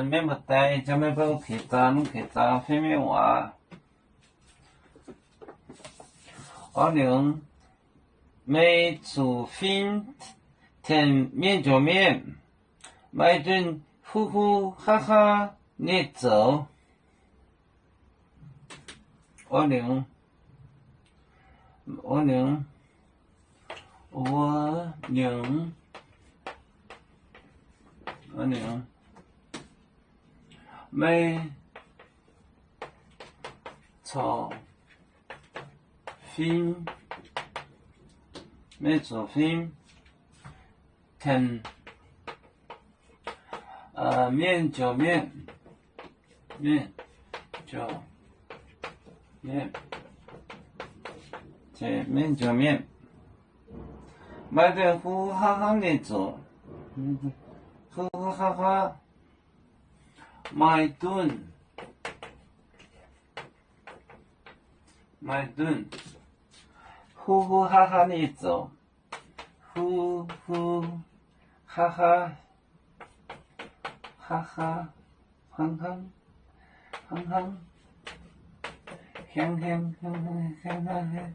免不带，咱们不去找，侬去找飞面话。20每煮饭甜面就面，每顿呼呼哈哈你走。20每炒饭每做饭甜面就面面就面，买点呼呼哈哈的做，呼呼哈哈，买顿，呼呼哈哈的做，呼呼哈哈，哈哈，哼哼，哼哼，哼哼哼哼哼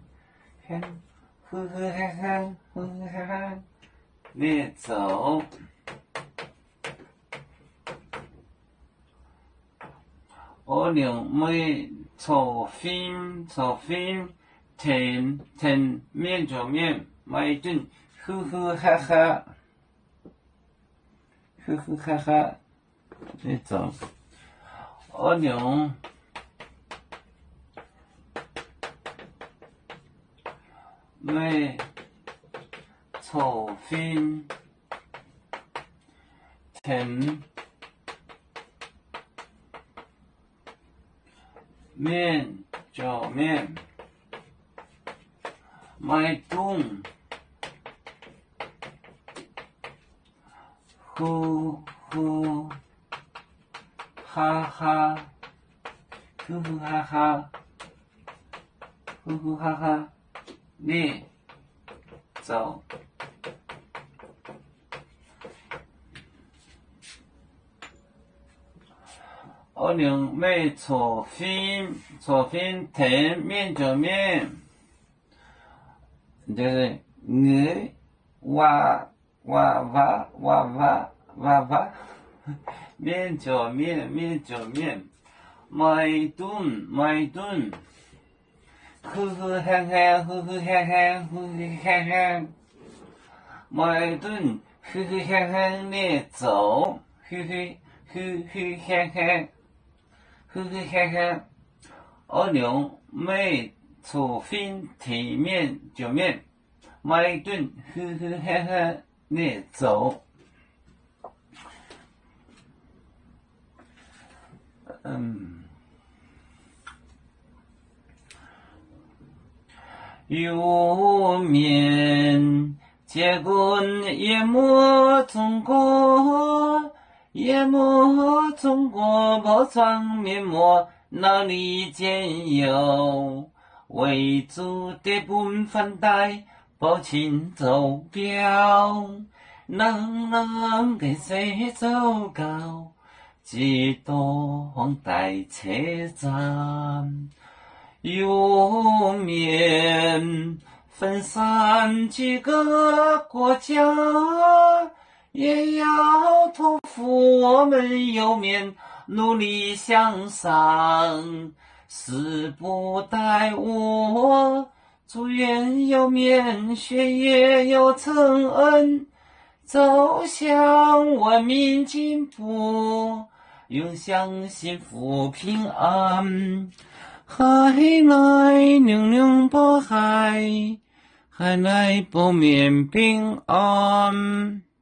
哼。呼呼哈哈，呼呼哈哈，你走。20每炒饭甜面就面，每顿呼呼哈哈，你走。20每炒饭甜面就面，每顿呼呼哈哈，呼呼哈哈，你走。20每炒饭甜面就面，就是哇，面就面，每顿，呼呼哈哈，每顿呼呼哈哈你走，呼哈哈。20每炒饭甜面就面，每顿呼哈哈你走。有面结棍淹没中国，破窗面膜哪里见有？为主的本分带报请走表，能给谁走高？几多黄带车站，有面分散几个国家，也要托付我们有面努力向上。时不待我，祝愿有面学业有成恩，走向文明进步，永享幸福平安。海来宁波海，海来不免平安。